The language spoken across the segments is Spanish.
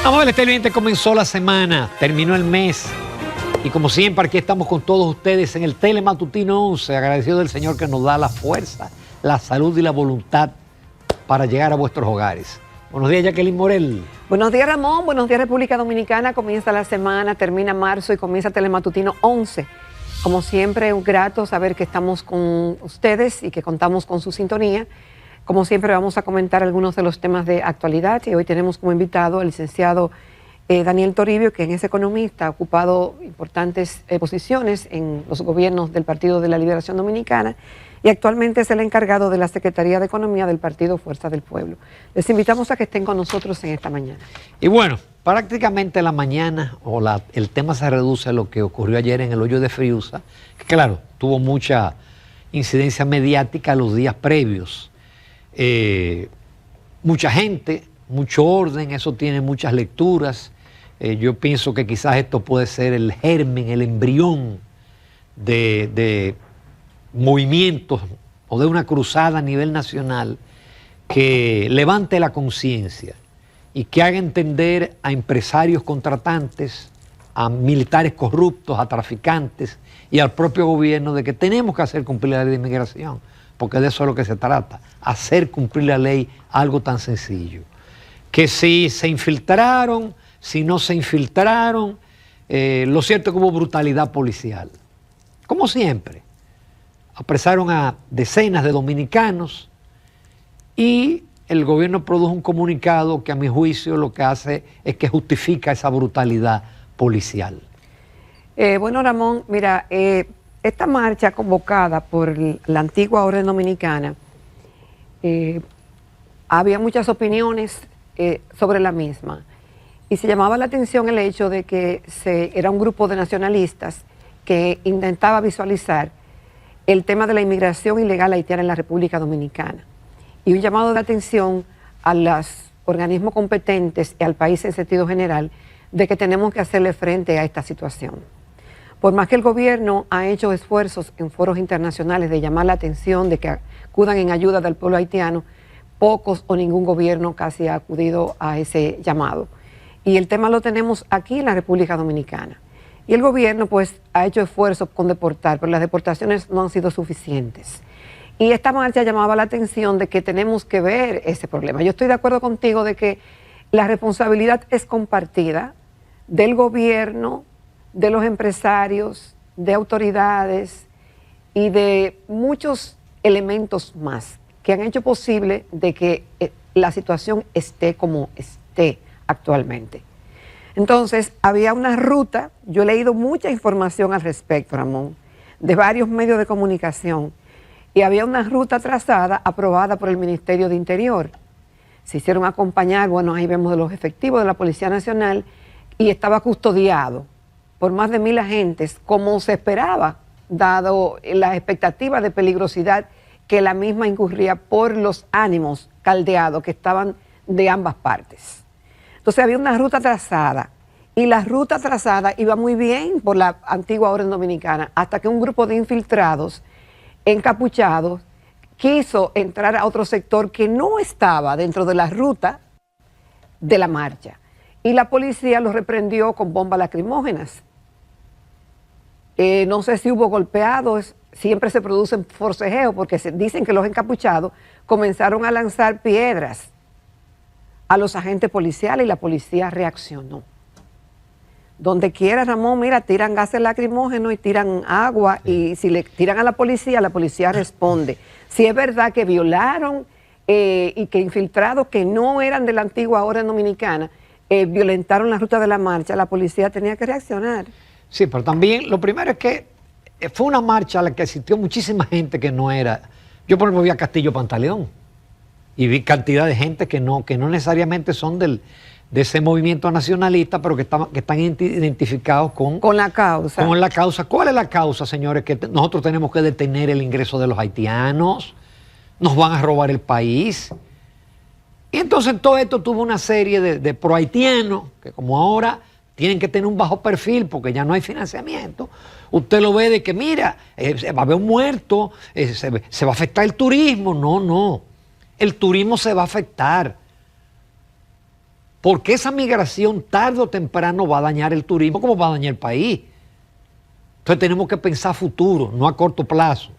Vamos a ver, televidente, comenzó la semana, terminó el mes. Y como siempre, aquí estamos con todos ustedes en el Telematutino 11, agradecido del Señor que nos da la fuerza, la salud y la voluntad para llegar a vuestros hogares. Buenos días, Jacqueline Morel. Buenos días, Ramón. Buenos días, República Dominicana. Comienza la semana, termina marzo y comienza Telematutino 11. Como siempre, un grato saber que estamos con ustedes y que contamos con su sintonía. Como siempre, vamos a comentar algunos de los temas de actualidad y hoy tenemos como invitado al licenciado Daniel Toribio, quien es economista, ha ocupado importantes posiciones en los gobiernos del Partido de la Liberación Dominicana y actualmente es el encargado de la Secretaría de Economía del Partido Fuerza del Pueblo. Les invitamos a que estén con nosotros en esta mañana. Y bueno, prácticamente la mañana el tema se reduce a lo que ocurrió ayer en el hoyo de Friusa, que claro, tuvo mucha incidencia mediática los días previos. Mucha gente, mucho orden, eso tiene muchas lecturas. Yo pienso que quizás esto puede ser el germen, el embrión de movimientos o de una cruzada a nivel nacional que levante la conciencia y que haga entender a empresarios contratantes, a militares corruptos, a traficantes y al propio gobierno de que tenemos que hacer cumplir la ley de inmigración, porque de eso es lo que se trata, hacer cumplir la ley, algo tan sencillo. Que si se infiltraron, si no se infiltraron, lo cierto es que hubo brutalidad policial. Como siempre, apresaron a decenas de dominicanos y el gobierno produjo un comunicado que a mi juicio lo que hace es que justifica esa brutalidad policial. Bueno, Ramón, mira, esta marcha convocada por la antigua Orden Dominicana, había muchas opiniones sobre la misma y se llamaba la atención el hecho de que era un grupo de nacionalistas que intentaba visualizar el tema de la inmigración ilegal haitiana en la República Dominicana y un llamado de atención a los organismos competentes y al país en sentido general de que tenemos que hacerle frente a esta situación. Por más que el gobierno ha hecho esfuerzos en foros internacionales de llamar la atención, de que acudan en ayuda del pueblo haitiano, pocos o ningún gobierno casi ha acudido a ese llamado. Y el tema lo tenemos aquí en la República Dominicana. Y el gobierno pues ha hecho esfuerzos con deportar, pero las deportaciones no han sido suficientes. Y esta marcha llamaba la atención de que tenemos que ver ese problema. Yo estoy de acuerdo contigo de que la responsabilidad es compartida del gobierno, de los empresarios, de autoridades y de muchos elementos más que han hecho posible de que la situación esté como esté actualmente. Entonces, había una ruta, yo he leído mucha información al respecto, Ramón, de varios medios de comunicación, y había una ruta trazada aprobada por el Ministerio de Interior. Se hicieron acompañar, bueno, ahí vemos de los efectivos de la Policía Nacional, y estaba custodiado por más de 1000 agentes, como se esperaba, dado las expectativas de peligrosidad que la misma incurría por los ánimos caldeados que estaban de ambas partes. Entonces había una ruta trazada, y la ruta trazada iba muy bien por la antigua Orden Dominicana, hasta que un grupo de infiltrados, encapuchados, quiso entrar a otro sector que no estaba dentro de la ruta de la marcha. Y la policía los reprendió con bombas lacrimógenas. No sé si hubo golpeados, siempre se producen forcejeos porque dicen que los encapuchados comenzaron a lanzar piedras a los agentes policiales y la policía reaccionó. Donde quiera, Ramón, mira, tiran gases lacrimógenos y tiran agua y si le tiran a la policía responde. Si es verdad que violaron y que infiltrados que no eran de la antigua Orden Dominicana, violentaron la ruta de la marcha, la policía tenía que reaccionar. Sí, pero también lo primero es que fue una marcha a la que asistió muchísima gente que no era. Yo por ejemplo vi a Castillo Pantaleón y vi cantidad de gente que no necesariamente son de ese movimiento nacionalista, pero que están identificados con la causa. Con la causa. ¿Cuál es la causa, señores? Que nosotros tenemos que detener el ingreso de los haitianos, nos van a robar el país. Y entonces todo esto tuvo una serie de pro-haitianos que como ahora tienen que tener un bajo perfil porque ya no hay financiamiento. Usted lo ve de que, mira, va a haber un muerto, se va a afectar el turismo. No, el turismo se va a afectar porque esa migración tarde o temprano va a dañar el turismo como va a dañar el país. Entonces tenemos que pensar futuro, no a corto plazo.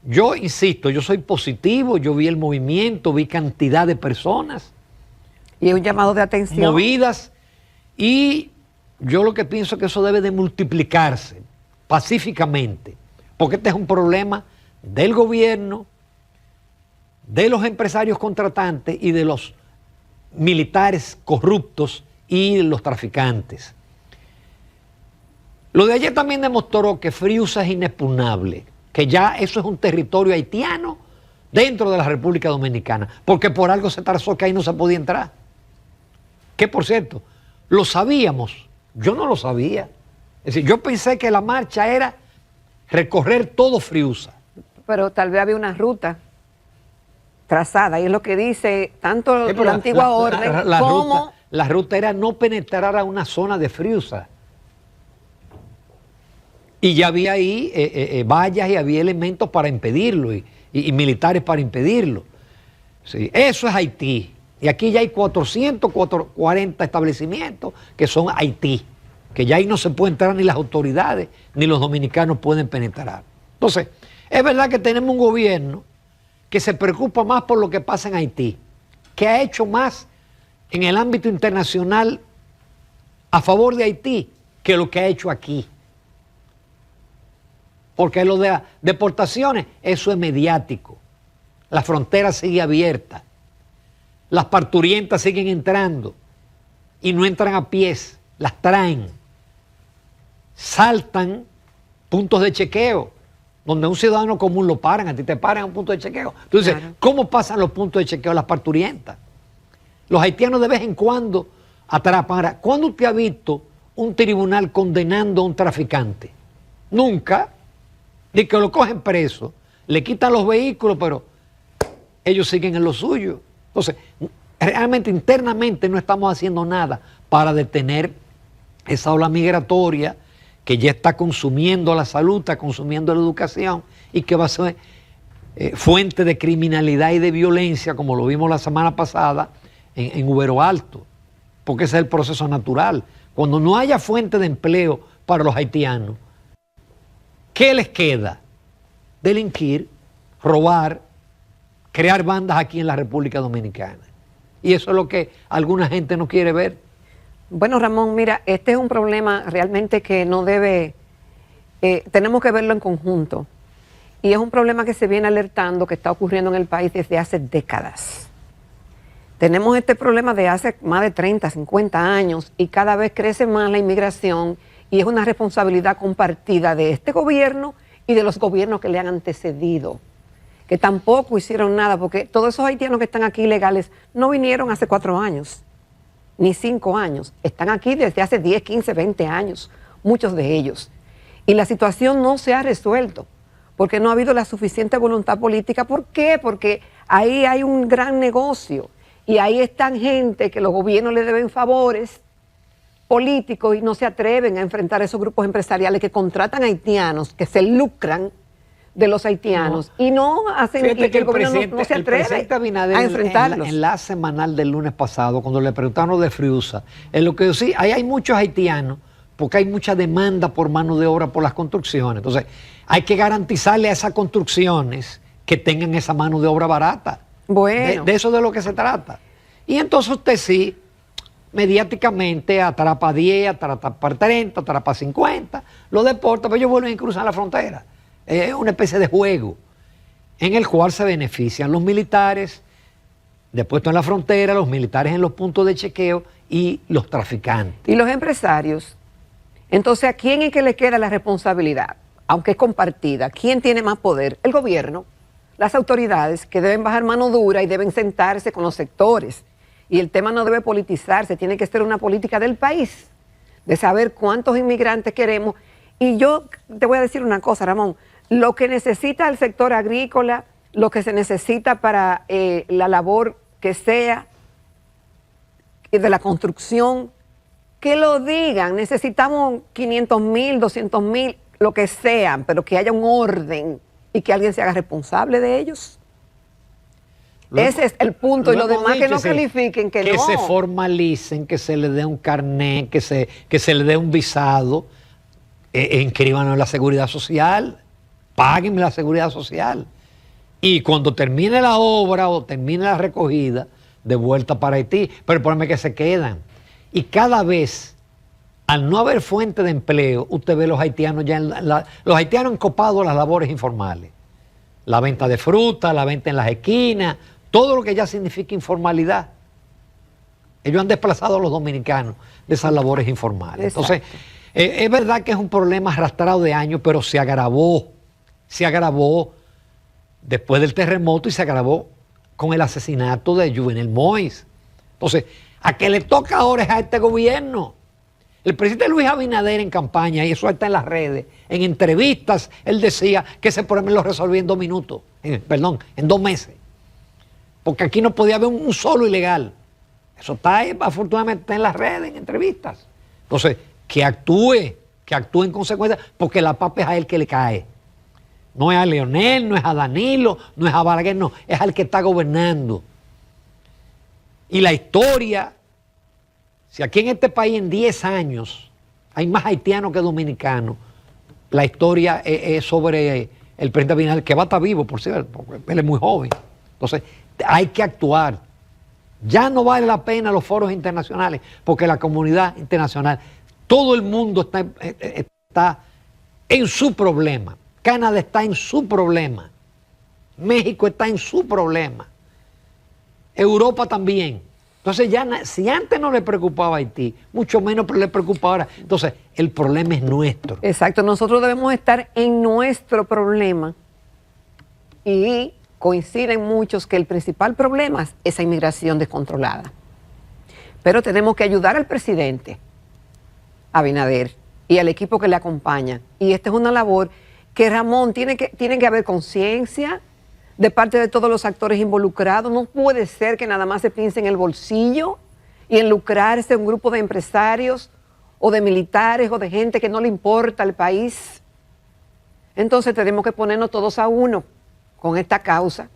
Yo insisto, yo soy positivo, yo vi el movimiento, vi cantidad de personas. Y es un llamado de atención. Movidas, y yo lo que pienso es que eso debe de multiplicarse pacíficamente, porque este es un problema del gobierno, de los empresarios contratantes y de los militares corruptos y los traficantes. Lo de ayer también demostró que Friusa es inexpugnable, que ya eso es un territorio haitiano dentro de la República Dominicana, porque por algo se trazó que ahí no se podía entrar. Que por cierto, lo sabíamos, yo no lo sabía. Es decir, yo pensé que la marcha era recorrer todo Friusa. Pero tal vez había una ruta trazada, y es lo que dice tanto la antigua orden como... La ruta era no penetrar a una zona de Friusa. Y ya había ahí vallas y había elementos para impedirlo y militares para impedirlo. Sí, eso es Haití. Y aquí ya hay 440 establecimientos que son Haití, que ya ahí no se puede entrar ni las autoridades ni los dominicanos pueden penetrar. Entonces, es verdad que tenemos un gobierno que se preocupa más por lo que pasa en Haití, que ha hecho más en el ámbito internacional a favor de Haití que lo que ha hecho aquí. Porque lo de las deportaciones, eso es mediático. La frontera sigue abierta. Las parturientas siguen entrando y no entran a pies, las traen. Saltan puntos de chequeo, donde a un ciudadano común lo paran, a ti te paran a un punto de chequeo. Entonces, claro, ¿cómo pasan los puntos de chequeo las parturientas? Los haitianos de vez en cuando atrapan. ¿Cuándo usted ha visto un tribunal condenando a un traficante? Nunca. Ni que lo cogen preso, le quitan los vehículos, pero ellos siguen en lo suyo. Entonces, realmente internamente no estamos haciendo nada para detener esa ola migratoria que ya está consumiendo la salud, está consumiendo la educación y que va a ser fuente de criminalidad y de violencia, como lo vimos la semana pasada en Ubero Alto, porque ese es el proceso natural. Cuando no haya fuente de empleo para los haitianos, ¿qué les queda? Delinquir, robar, crear bandas aquí en la República Dominicana. Y eso es lo que alguna gente no quiere ver. Bueno, Ramón, mira, este es un problema realmente que no debe, tenemos que verlo en conjunto. Y es un problema que se viene alertando, que está ocurriendo en el país desde hace décadas. Tenemos este problema de hace más de 30, 50 años y cada vez crece más la inmigración y es una responsabilidad compartida de este gobierno y de los gobiernos que le han antecedido, que tampoco hicieron nada, porque todos esos haitianos que están aquí ilegales no vinieron hace 4 años, ni 5 años. Están aquí desde hace 10, 15, 20 años, muchos de ellos. Y la situación no se ha resuelto, porque no ha habido la suficiente voluntad política. ¿Por qué? Porque ahí hay un gran negocio, y ahí están gente que los gobiernos le deben favores políticos y no se atreven a enfrentar a esos grupos empresariales que contratan haitianos, que se lucran de los haitianos y no hacen que el gobierno no se atreve a enfrentarlos. En la semanal del lunes pasado, cuando le preguntaron de Friusa, en lo que decía, ahí hay muchos haitianos porque hay mucha demanda por mano de obra por las construcciones. Entonces, hay que garantizarle a esas construcciones que tengan esa mano de obra barata. Bueno. De eso es de lo que se trata. Y entonces usted sí, mediáticamente atrapa 10, atrapa 30, atrapa 50, lo deporta, pero ellos vuelven a cruzar la frontera. Es una especie de juego en el cual se benefician los militares de puesto en la frontera, los militares en los puntos de chequeo y los traficantes. Y los empresarios. Entonces, ¿a quién es que le queda la responsabilidad? Aunque es compartida. ¿Quién tiene más poder? El gobierno, las autoridades, que deben bajar mano dura y deben sentarse con los sectores. Y el tema no debe politizarse, tiene que ser una política del país, de saber cuántos inmigrantes queremos. Y yo te voy a decir una cosa, Ramón, lo que necesita el sector agrícola, lo que se necesita para la labor que sea, de la construcción, que lo digan, necesitamos 500,000, 200,000, lo que sean, pero que haya un orden y que alguien se haga responsable de ellos. Ese es el punto, y lo los hemos demás que dicho, no califiquen, que no. se formalicen, que se les dé un carnet, que se les dé un visado, inscríbanos en la seguridad social, páguenme la seguridad social. Y cuando termine la obra o termine la recogida, de vuelta para Haití. Pero el problema es que se quedan. Y cada vez, al no haber fuente de empleo, usted ve los haitianos ya los haitianos han copado las labores informales. La venta de fruta, la venta en las esquinas, todo lo que ya significa informalidad. Ellos han desplazado a los dominicanos de esas labores informales. Exacto. Entonces, es verdad que es un problema arrastrado de años, pero se agravó después del terremoto y se agravó con el asesinato de Jovenel Moïse. Entonces, ¿a qué le toca ahora es a este gobierno? El presidente Luis Abinader en campaña, y eso está en las redes, en entrevistas, él decía que ese problema lo resolvía en 2 minutos, en 2 meses. Porque aquí no podía haber un solo ilegal. Eso está ahí, afortunadamente está en las redes, en entrevistas. Entonces, que actúe en consecuencia, porque la papa es a él que le cae. No es a Leonel, no es a Danilo, no es a Balaguer, no, es al que está gobernando. Y la historia, si aquí en este país en 10 años hay más haitianos que dominicanos, la historia es sobre el presidente Abinader, que va a estar vivo, por cierto, porque él es muy joven. Entonces, hay que actuar. Ya no vale la pena los foros internacionales, porque la comunidad internacional, todo el mundo está en su problema. Canadá está en su problema. México está en su problema. Europa también. Entonces, ya si antes no le preocupaba a Haití, mucho menos le preocupa ahora. Entonces, el problema es nuestro. Exacto, nosotros debemos estar en nuestro problema. Y coinciden muchos que el principal problema es esa inmigración descontrolada. Pero tenemos que ayudar al presidente Abinader y al equipo que le acompaña. Y esta es una labor que, Ramón, tiene que haber conciencia de parte de todos los actores involucrados. No puede ser que nada más se piense en el bolsillo y en lucrarse un grupo de empresarios o de militares o de gente que no le importa al país. Entonces tenemos que ponernos todos a uno con esta causa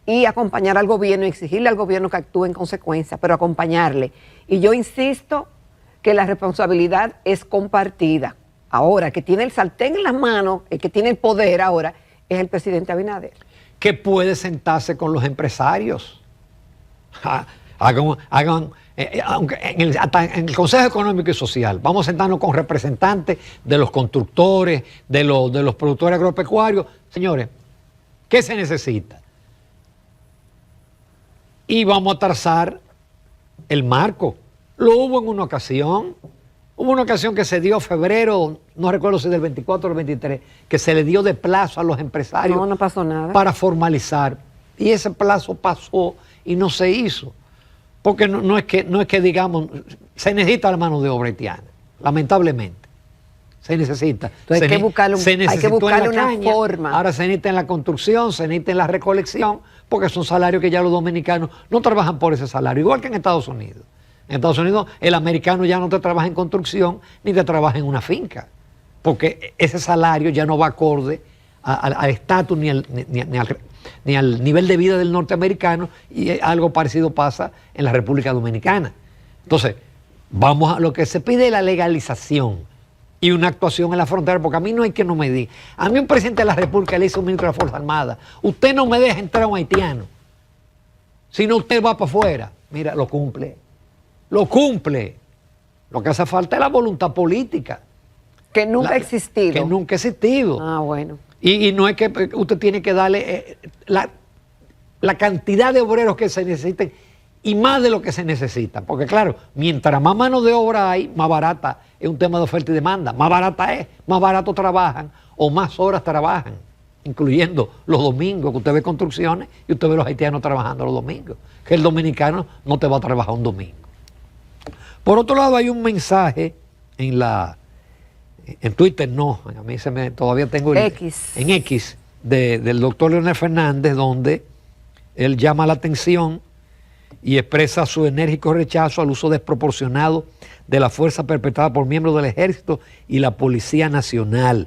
y acompañar al gobierno y exigirle al gobierno que actúe en consecuencia, pero acompañarle. Y yo insisto que la responsabilidad es compartida. Ahora, que tiene el sartén en las manos, el que tiene el poder ahora, es el presidente Abinader. Que puede sentarse con los empresarios. Hasta en el Consejo Económico y Social, vamos a sentarnos con representantes de los constructores, de los productores agropecuarios. Señores, ¿qué se necesita? Y vamos a trazar el marco. Lo hubo en una ocasión. Hubo una ocasión que se dio febrero, no recuerdo si del 24 o del 23, que se le dio de plazo a los empresarios. No pasó nada. Para formalizar. Y ese plazo pasó y no se hizo. Porque no es que digamos, se necesita la mano de obra haitiana, lamentablemente. Se necesita. Entonces hay que buscarle una forma. Ahora se necesita en la construcción, se necesita en la recolección, porque son salarios que ya los dominicanos no trabajan por ese salario, igual que en Estados Unidos. En Estados Unidos el americano ya no te trabaja en construcción ni te trabaja en una finca, porque ese salario ya no va acorde al estatus ni al nivel de vida del norteamericano, y algo parecido pasa en la República Dominicana. Entonces, vamos a lo que se pide, la legalización y una actuación en la frontera, porque a mí no hay que no me diga. A mí un presidente de la República le dice a un ministro de la Fuerza Armada: usted no me deja entrar a un haitiano, si no usted va para afuera. Mira, lo cumple. Lo cumple. Lo que hace falta es la voluntad política. Que nunca ha existido. Que nunca ha existido. Ah, bueno. Y no es que usted tiene que darle la cantidad de obreros que se necesiten y más de lo que se necesita. Porque claro, mientras más mano de obra hay, más barata es un tema de oferta y demanda. Más barata es, más barato trabajan o más horas trabajan, incluyendo los domingos, que usted ve construcciones y usted ve los haitianos trabajando los domingos. Que el dominicano no te va a trabajar un domingo. Por otro lado, hay un mensaje en Twitter, no, a mí todavía tengo en X, del doctor Leonel Fernández, donde él llama la atención y expresa su enérgico rechazo al uso desproporcionado de la fuerza perpetrada por miembros del Ejército y la Policía Nacional,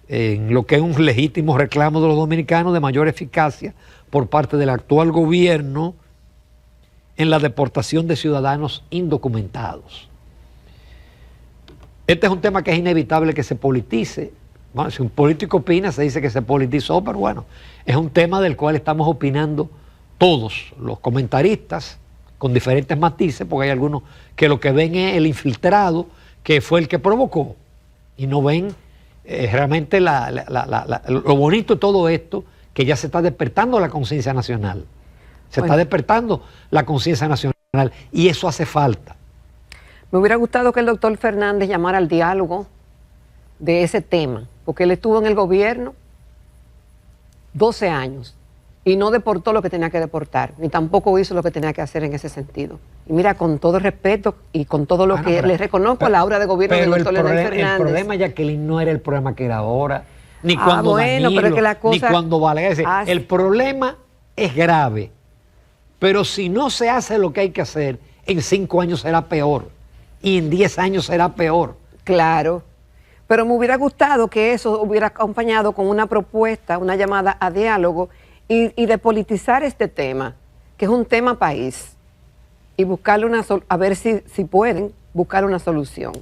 en lo que es un legítimo reclamo de los dominicanos de mayor eficacia por parte del actual gobierno en la deportación de ciudadanos indocumentados. Este es un tema que es inevitable que se politice. Bueno, si un político opina, se dice que se politizó, pero bueno, es un tema del cual estamos opinando todos los comentaristas con diferentes matices, porque hay algunos que lo que ven es el infiltrado, que fue el que provocó, y no ven realmente lo bonito de todo esto, que ya se está despertando la conciencia nacional. Se está despertando la conciencia nacional, y eso hace falta. Me hubiera gustado que el doctor Fernández llamara al diálogo de ese tema, porque él estuvo en el gobierno 12 años y no deportó lo que tenía que deportar, ni tampoco hizo lo que tenía que hacer en ese sentido. Y mira, con todo el respeto y con todo lo que le reconozco a la obra de gobierno del doctor Leonel Fernández. El problema, Jacqueline, no era el problema que era ahora, ni cuando Danilo, pero es que la cosa, ni cuando Balaguer. El problema es grave, pero si no se hace lo que hay que hacer, en 5 años será peor, y en 10 años será peor. Claro. Pero me hubiera gustado que eso hubiera acompañado con una propuesta, una llamada a diálogo y de politizar este tema, que es un tema país, y buscarle a ver si pueden buscar una solución,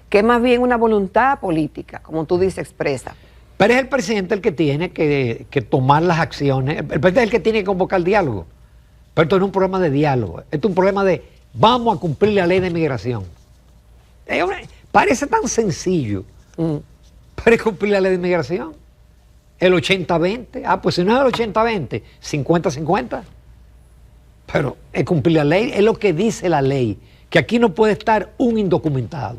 que es más bien una voluntad política, como tú dices, expresa. Pero es el presidente el que tiene que tomar las acciones, el presidente es el que tiene que convocar el diálogo. Pero esto no es un problema de diálogo, esto es un problema de vamos a cumplir la ley de migración. Parece tan sencillo. Para cumplir la ley de inmigración, el 80-20, pues si no es el 80-20, 50-50, pero es cumplir la ley, es lo que dice la ley, que aquí no puede estar un indocumentado,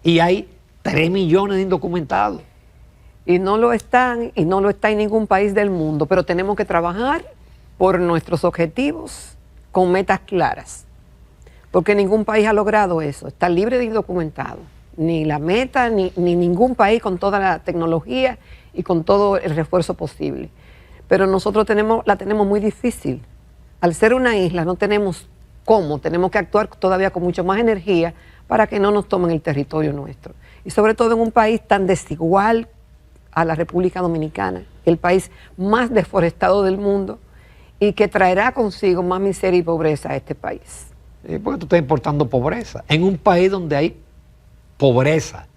y hay 3 millones de indocumentados. Y no lo están, y no lo está en ningún país del mundo, pero tenemos que trabajar por nuestros objetivos con metas claras, porque ningún país ha logrado eso, estar libre de indocumentados. Ni la meta, ni ningún país con toda la tecnología y con todo el refuerzo posible. Pero nosotros la tenemos muy difícil. Al ser una isla no tenemos cómo, tenemos que actuar todavía con mucho más energía para que no nos tomen el territorio nuestro. Y sobre todo en un país tan desigual a la República Dominicana, el país más deforestado del mundo y que traerá consigo más miseria y pobreza a este país. Porque tú estás importando pobreza en un país donde hay pobreza,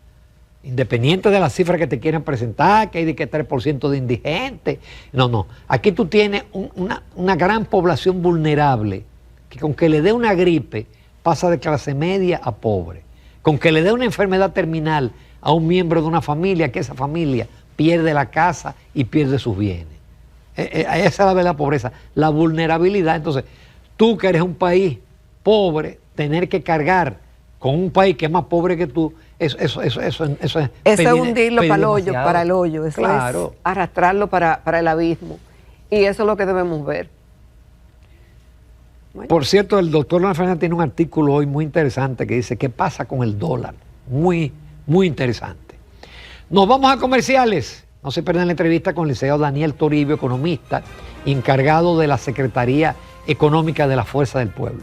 independiente de las cifras que te quieren presentar, que hay de que 3% de indigentes. No, aquí tú tienes una gran población vulnerable, que con que le dé una gripe pasa de clase media a pobre, con que le dé una enfermedad terminal a un miembro de una familia, que esa familia pierde la casa y pierde sus bienes. Esa es la verdadera pobreza, la vulnerabilidad. Entonces, tú que eres un país pobre, tener que cargar con un país que es más pobre que tú, eso es hundirlo para el hoyo, eso claro. Es arrastrarlo para el abismo. Y eso es lo que debemos ver. Bueno. Por cierto, el doctor Leonel Fernández tiene un artículo hoy muy interesante que dice ¿qué pasa con el dólar? Muy, muy interesante. Nos vamos a comerciales. No se pierdan la entrevista con el licenciado Daniel Toribio, economista, encargado de la Secretaría Económica de la Fuerza del Pueblo.